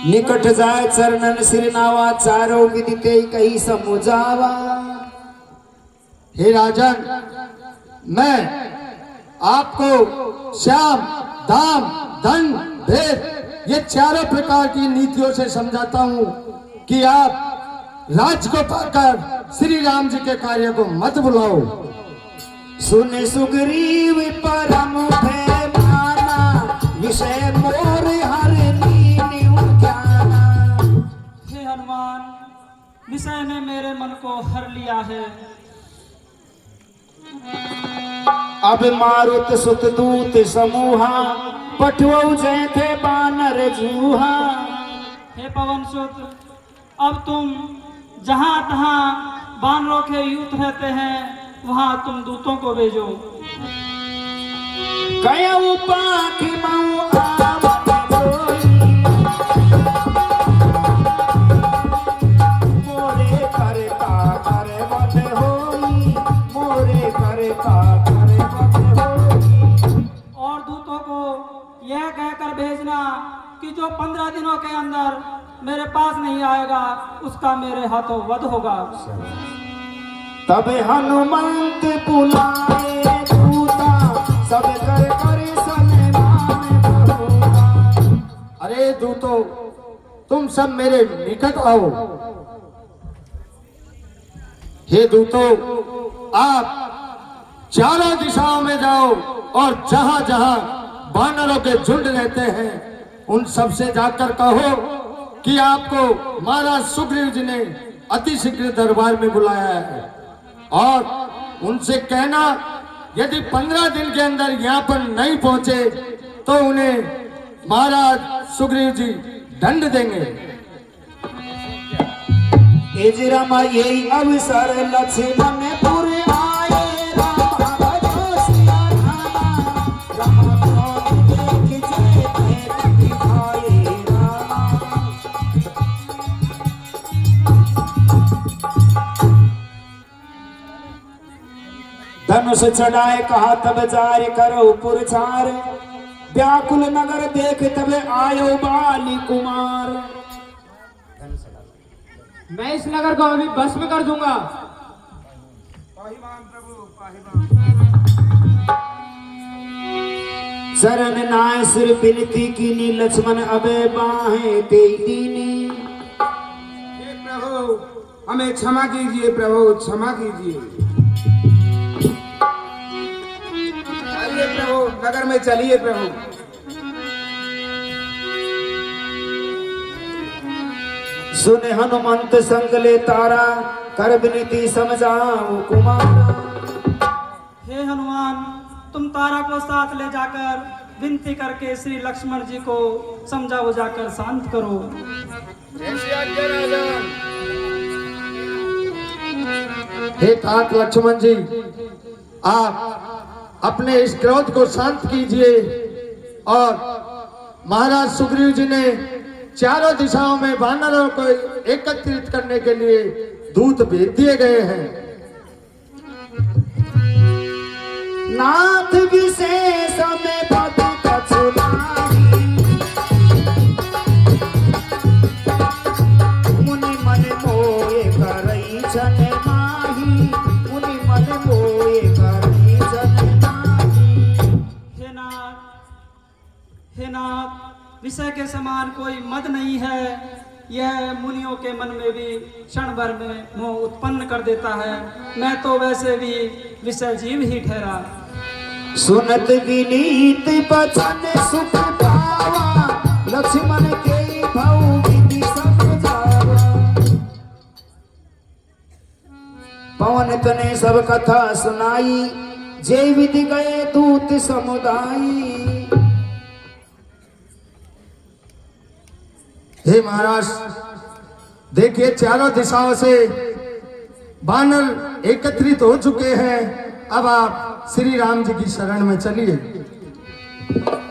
निकट जाय चरणन सिर नावा चारो विदिते कही समुझावा। हे राजन, मैं आपको श्याम, दाम, धन, भेद ये चारों प्रकार की नीतियों से समझाता हूँ कि आप राज्य को पाकर श्री राम जी के कार्य को मत बुलाओ। सुन सुग्रीव परम भय माना, विषय मोर हर लीन्यु ज्ञाना। हे हनुमान, विषय ने मेरे मन को हर लिया है। अब मारुत सुत दूत समूहा, पठवौ जय थे बानर जूहा। हे पवन सुत, अब तुम जहां तहां बानरों के यूथ रहते हैं, वहां तुम दूतों को भेजो। कयऊ पाखि मऊ आवत होई, मोरे करता करवत होई, मोरे करता करवत होई। और दूतों को यह कहकर भेजना कि जो 15 दिनों के अंदर मेरे पास नहीं आएगा, उसका मेरे हाथों वध होगा। तब हनुमंत बुलाए दूता, सब कर कर सन्मान बहुता। अरे दूतों, तुम सब मेरे निकट आओ। हे दूतों, आप चारों दिशाओं में जाओ और जहां जहां वानरों के झुंड रहते हैं, उन सब से जाकर कहो कि आपको महाराज सुग्रीव जी ने अति शीघ्र दरबार में बुलाया है। और उनसे कहना, यदि 15 दिन के अंदर यहाँ पर नहीं पहुंचे तो उन्हें महाराज सुग्रीव जी दंड देंगे। एज रामा यही अवसर लक्ष्मण पुर आए, राम भजो सिया रामा, राम देख जय भेद दिखाए रामा। धनुष चढ़ाए कहा तब जार करो पुरचार, व्याकुल नगर देख तब आयो बाली कुमार। मैं इस नगर को अभी भस्म कर दूंगा। शरण नाय सिर बिनती कीनी, लक्ष्मण अबे बाहें दे दीनी। हे प्रभु, हमें क्षमा कीजिए प्रभु, क्षमा कीजिए। चलिए प्रभु, नगर में चलिए प्रभु। सुन हनुमंत संकले तारा, कर विनती समझाओ कुमारा। हे हनुमान, तुम तारा को साथ ले जाकर विनती करके श्री लक्ष्मण जी को समझा बुझाकर शांत करो। हे तात लक्ष्मण जी, आप अपने इस क्रोध को शांत कीजिए। और महाराज सुग्रीव जी ने चारों दिशाओं में वानरों को एकत्रित करने के लिए दूत भेज दिए गए हैं। नाथ विशेष में पद कछुनाई, मुनि मन मोए करई छन माही, मुनि मन मोए करई छन माही। हे नाथ, विषय के समान कोई मद नहीं है। यह मुनियों के मन में भी क्षण भर में मोह उत्पन्न कर देता है। मैं तो वैसे भी विषय जीव ही ठहरा। सुनत विनीत बचन सुख पावा, लक्ष्मण के भऊ विधि समझावा। पवन तने सब कथा सुनाई, जय विधि गए दूत समुदाई। हे महाराज, देखिए चारों दिशाओं से वानर एकत्रित हो चुके हैं। अब आप श्री राम जी की शरण में चलिए।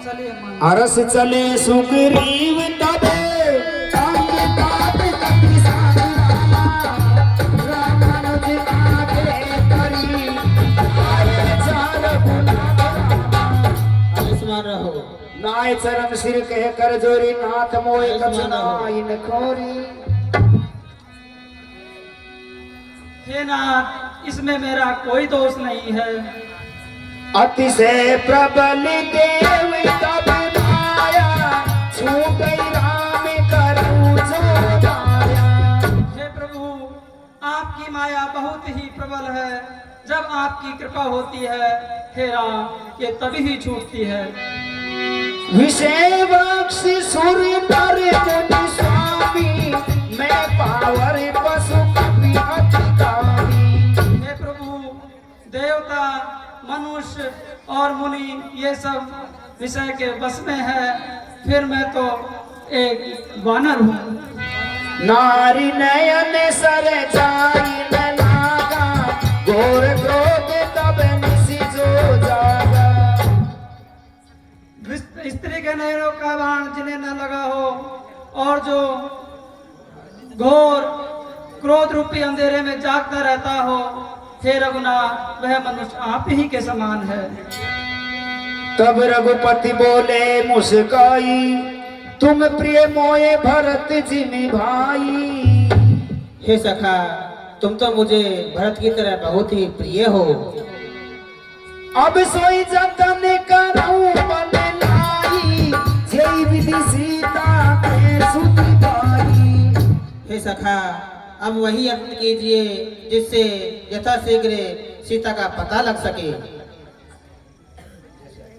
चलिए अरस चले सुग्रीव तबे, अंग तात कपि साधना, रामन जी आगे करी, आए चार गुना। आयुष्मान रहो। आए चरण सिर कह कर जोरी नाथ मोए कचनाइन खोरी। हे नाथ, इसमें मेरा कोई दोष नहीं है। अतिशय प्रबल देव तब माया छूट राम करूं जो माया। हे प्रभु, आपकी माया बहुत ही प्रबल है। जब आपकी कृपा होती है हे राम, ये तभी ही छूटती है। विषय बख्श सुर पर मुनि स्वामी, मैं पावर पशु कपि अधिकारी। हे प्रभु, देवता, मनुष्य और मुनि ये सब विषय के बस में है, फिर मैं तो एक वानर हूँ। नारी नयन सर जाई न लागा, घोर क्रोध तब निशि जो जागा। स्त्री के नयनों का बाण जिन्हें न लगा हो और जो घोर क्रोध रूपी अंधेरे में जागता रहता हो, हे रघुनाथ, वह मनुष्य आप ही के समान है। तब रघुपति बोले मुस्काई, तुम प्रिय मोए भरत जिमि भाई। हे सखा, तुम तो मुझे भरत की तरह बहुत ही प्रिय हो। अब सोई जतन करऊं बन लाई, जय विधि सीता के सुति पाई। हे सखा, अब वही यत्न कीजिए जिससे यथाशीघ्र सीता का पता लग सके।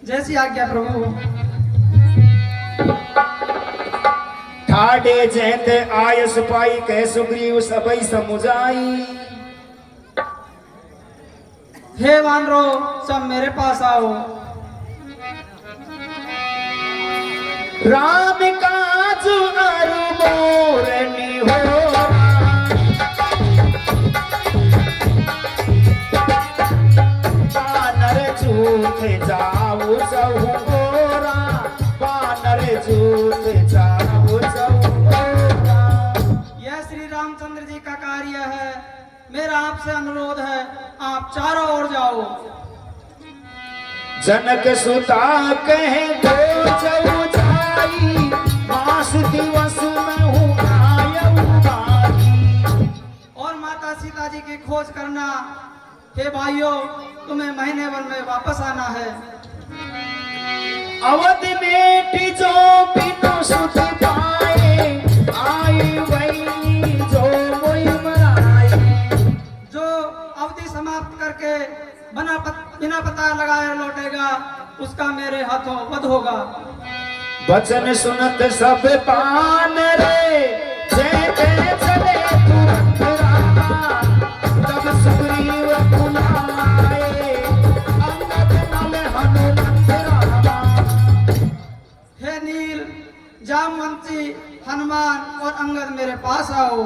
जैसी आज्ञा प्रभु। ठाडे जैत आयस पाई कह सुग्रीव सबई समुझाई। हे वानरो, सब मेरे पास आओ। राम काज अरु मोर निहोरा, बानर झूठ जाऊ जहु गोरा, बानर झूठ जाऊ जहु गोरा। यह श्री रामचंद्र जी का कार्य है। मेरा आपसे अनुरोध है, आप चारों ओर जाओ। जनक सुता कहे दो जऊ जाई, मास दिवस में हूँ आयऊ बाई। और माता सीता जी की खोज करना। हे भाइयों, तुम्हें महीने भर में वापस आना है। अवध में जो बिनु सुत पाए, आई वही जो मोई मराए। जो अवधि समाप्त करके बिना पता लगाए लौटेगा, उसका मेरे हाथों वध होगा। वचन सुनत सब पान रे, जय जय चले तुरंत रामा। तब सुग्रीव बुलाए, अंगद नल हनुमंत रामा। हे नील, जामवंती, हनुमान और अंगद मेरे पास आओ।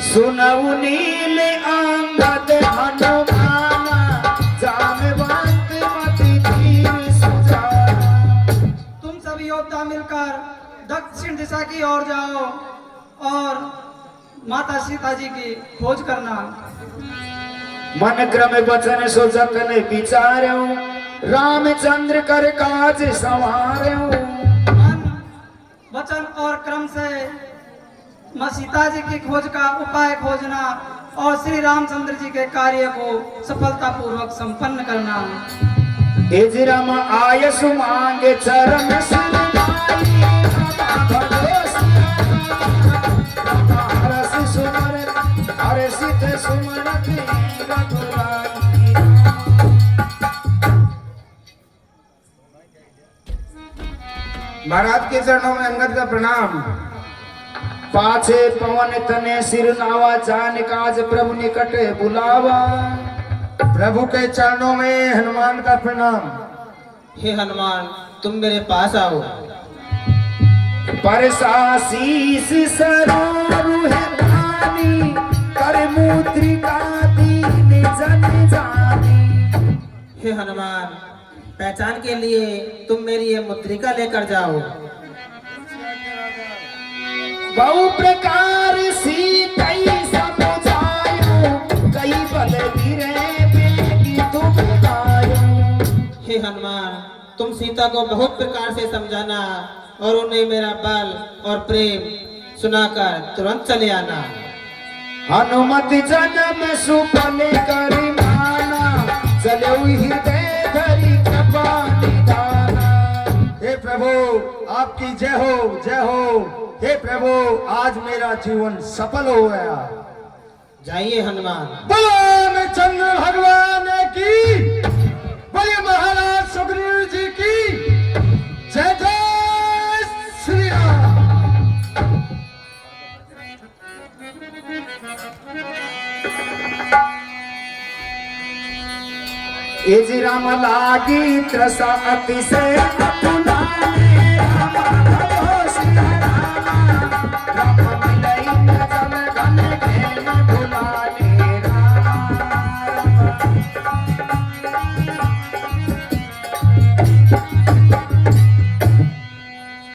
सुनऊ नील अंगद हनुमाना, जामवंत मति धीर सुजाना। तुम सब योद्धा मिलकर दक्षिण दिशा की ओर जाओ और माता सीता जी की खोज करना। मन क्रम वचन सो जतन विचार्यो, रामचंद्र कर काज संवार्यो। मन, वचन और क्रम से माँ सीता जी की खोज का उपाय खोजना और श्री रामचंद्र जी के कार्य को सफलता पूर्वक संपन्न करना। इजरम आयस मांगे चरण सिरनाई, हरस सुमर हरसित सुमरति रघुराई। महाराज के चरणों में अंगद का प्रणाम। पाछे पवन तने सिर नावा, जान काज प्रभु निकट बुलावा। प्रभु के चरणों में हनुमान का प्रणाम। हे हनुमान, तुम मेरे पास आओ। परसासीस सरोरु है रानी, कर मुद्रिका दीन जन जानी। हे हनुमान, पहचान के लिए तुम मेरी ये मुद्रिका लेकर जाओ। बहु प्रकार सी कई समुझायो, कई बल गिरे बेगी तुम आयो। हे हनुमान, तुम सीता को बहुत प्रकार से समझाना और उन्हें मेरा बल और प्रेम सुनाकर तुरंत चले आना। हनुमत जन्म सुफल करि माना, चलो हृदय धरि कृपा निधाना। हे प्रभु आपकी जय हो जय हो। हे प्रभु आज मेरा जीवन सफल हो गया। जाइए हनुमान। बोलो चंद्र भगवान की, बोलिए महाराज सुग्रीव जी की जय जय श्री राम। एज राम लागी त्रसा अतिशय अपना